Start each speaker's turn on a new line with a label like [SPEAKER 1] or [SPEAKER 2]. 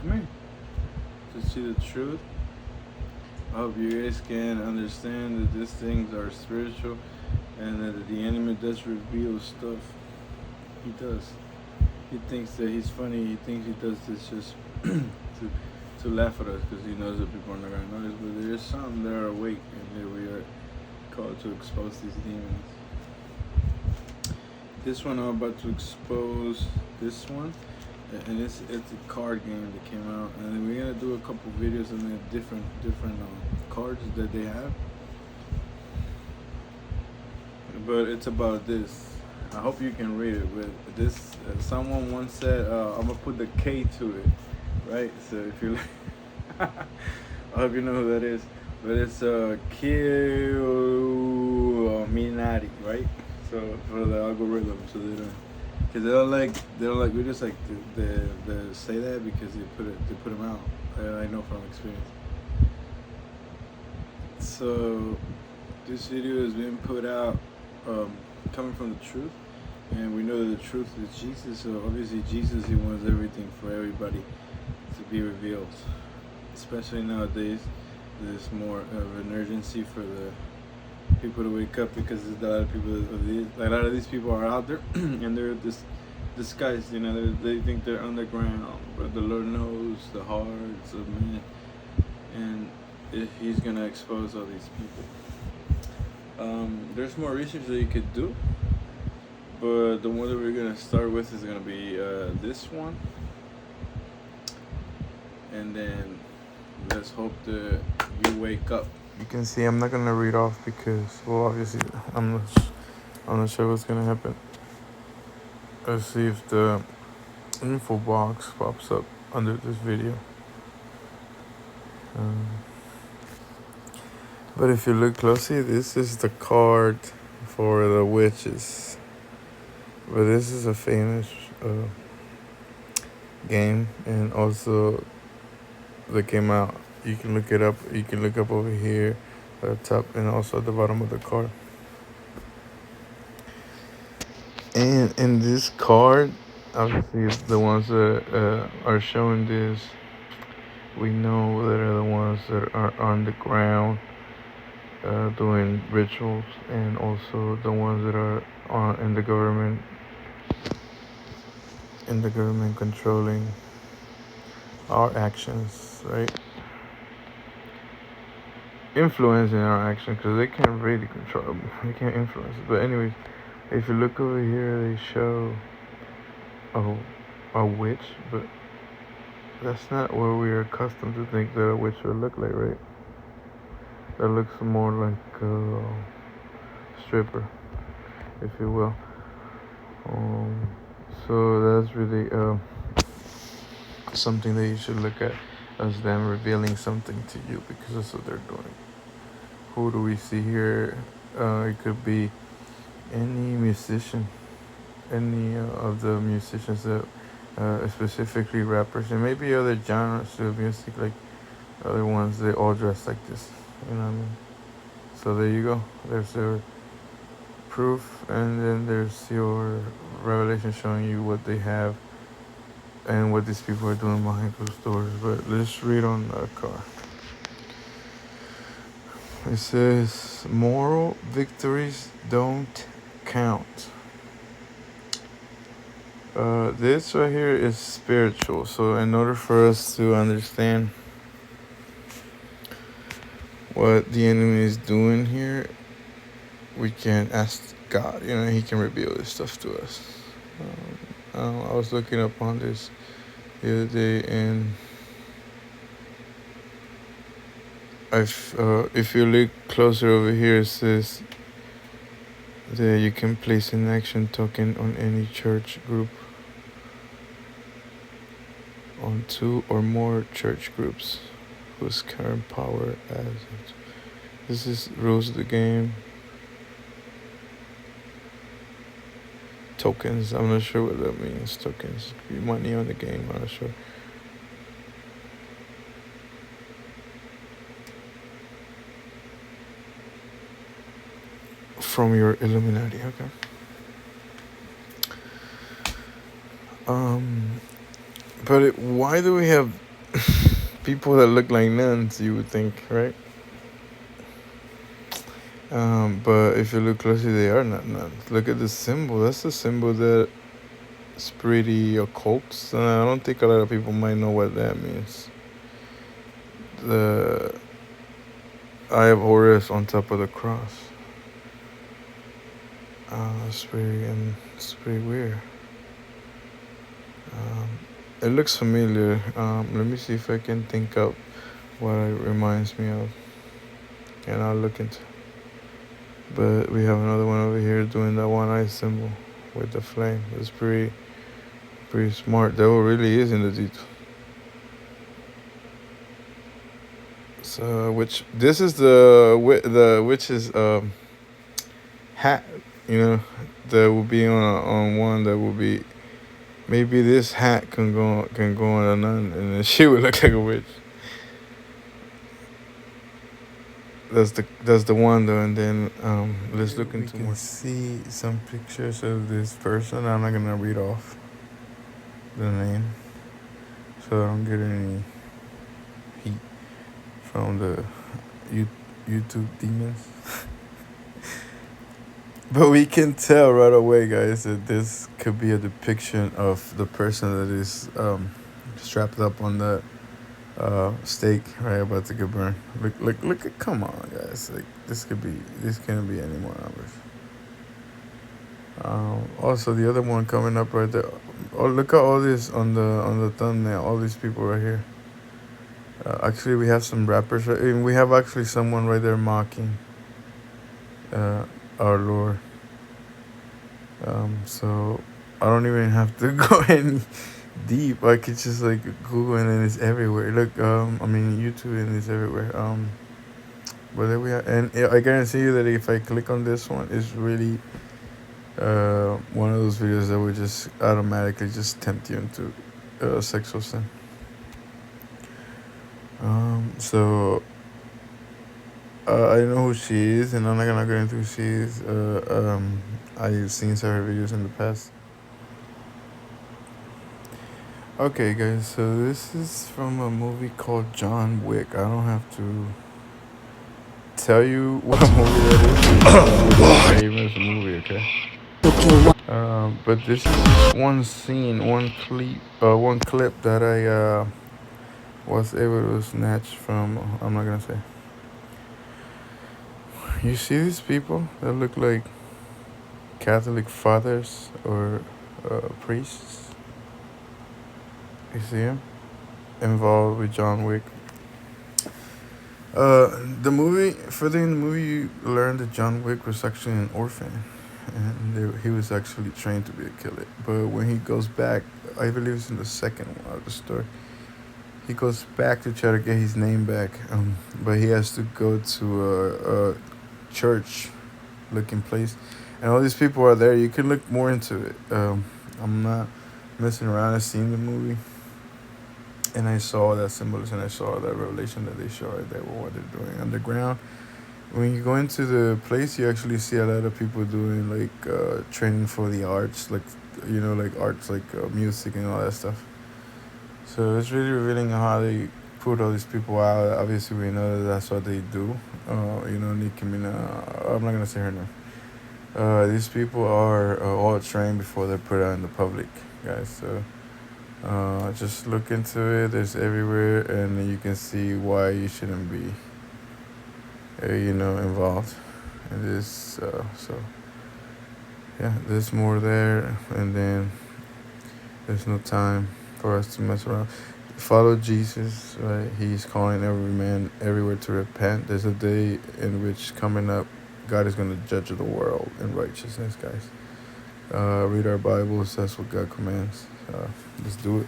[SPEAKER 1] come here to see the truth. I hope you guys can understand that these things are spiritual and that the enemy does reveal stuff. He does. He thinks that he's funny. He thinks he does this just to laugh at us because he knows that people are not going to notice. But there's some that are awake and that we are called to expose these demons. This one I'm about to expose. This one, and it's a card game that came out, and we're gonna do a couple videos on the different cards that they have. But it's about this. I hope you can read it. But this, someone once said, I'm gonna put the K to it, right? So if you, I hope you know who that is. But it's Minati, right? So for the algorithm, so they don't, because they don't like we just like they say that because they put them out. I know from experience. So this video is being put out coming from the truth, and we know that the truth is Jesus. So obviously Jesus, he wants everything for everybody to be revealed, especially nowadays. There's more of an urgency for the people to wake up because there's a lot of people a lot of these people are out there and they're disguised, they think they're underground, but the Lord knows the hearts of men, and he's gonna expose all these people. There's more research that you could do, but the one that we're gonna start with is gonna be this one, and then let's hope that you wake up. You can see I'm not gonna read off because, well, obviously I'm not sure what's gonna happen. Let's see if the info box pops up under this video. But if you look closely, this is the card for the witches. But this is a famous game, and also that came out. You can look it up. You can look up over here at the top and also at the bottom of the card. And in this card, obviously the ones that are showing this, we know that are the ones that are on the ground doing rituals, and also the ones that are in the government controlling our actions, right? Influencing our actions, because they can't really control them. They can't influence it. But anyways, if you look over here, they show a witch, but that's not what we are accustomed to think that a witch would look like, right? That looks more like a stripper, if you will. So that's really something that you should look at as them revealing something to you, because that's what they're doing. Who do we see here? It could be any musician, any of the musicians that specifically rappers, and maybe other genres of music, like other ones, they all dress like this, you know what I mean? So there you go, there's their proof, and then there's your revelation showing you what they have and what these people are doing behind closed doors. But let's read on the card. It says, moral victories don't count. This right here is spiritual. So in order for us to understand what the enemy is doing here, we can ask God. He can reveal this stuff to us. I was looking up on this the other day, and if you look closer over here, it says that you can place an action token on any church group, on 2 or more church groups whose current power as it. This is rules of the game. Tokens, I'm not sure what that means. Tokens, could be money on the game, I'm not sure. From your Illuminati, okay. But why do we have people that look like nuns, you would think, right? But if you look closely, they are not nuns. Look at the symbol. That's the symbol that is pretty occult. And I don't think a lot of people might know what that means. The Eye of Horus on top of the cross. It's pretty weird. It looks familiar. Let me see if I can think up what it reminds me of, and I'll look into. But we have another one over here doing that one eye symbol with the flame. It's pretty smart. That really is in the detail. So, which this is the witch's hat, you know, that will be on one that will be. Maybe this hat can go on a nun, and then she would look like a witch. That's the one though, and then let's look into more. See some pictures of this person. I'm not gonna read off the name, so I don't get any heat from the YouTube demons. But we can tell right away, guys, that this could be a depiction of the person that is strapped up on that stake, right, about to get burned. Look at, come on, guys. Like, this can't be any more numbers. Also, the other one coming up right there. Oh, look at all this on the thumbnail. All these people right here. Actually, we have some rappers. And we have actually someone right there mocking our Lord. So I don't even have to go any deep. I could just like Google and it's everywhere. Look, YouTube and it's everywhere. But there we are, and I guarantee you that if I click on this one, it's really one of those videos that would just automatically just tempt you into sexual sin. So I know who she is, and I'm not gonna go into who she is. I've seen several videos in the past. Okay, guys, so this is from a movie called John Wick. I don't have to tell you what movie that is. It's a famous movie, okay? But this is one scene, one clip that I was able to snatch from. I'm not gonna say. You see these people that look like Catholic fathers or priests? You see them involved with John Wick. The movie, further in the movie, you learn that John Wick was actually an orphan, and he was actually trained to be a killer. But when he goes back, I believe it's in the second one of the story, he goes back to try to get his name back. But he has to go to a church-looking place, and all these people are there. You can look more into it. I'm not messing around. I've seen the movie. And I saw that symbolism, and I saw that revelation that they show right there, what they're doing underground. When you go into the place, you actually see a lot of people doing like training for the arts, like like arts, like music and all that stuff. So it's really revealing how they put all these people out. Obviously, we know that that's what they do. Nicki Minaj. I'm not gonna say her name. These people are all trained before they're put out in the public, guys. So. Just look into it. There's everywhere, and you can see why you shouldn't be, involved in this. So, yeah, there's more there, and then there's no time for us to mess around. Follow Jesus, right? He's calling every man everywhere to repent. There's a day in which coming up, God is going to judge the world in righteousness, guys. Read our Bibles. That's what God commands. Let's do it.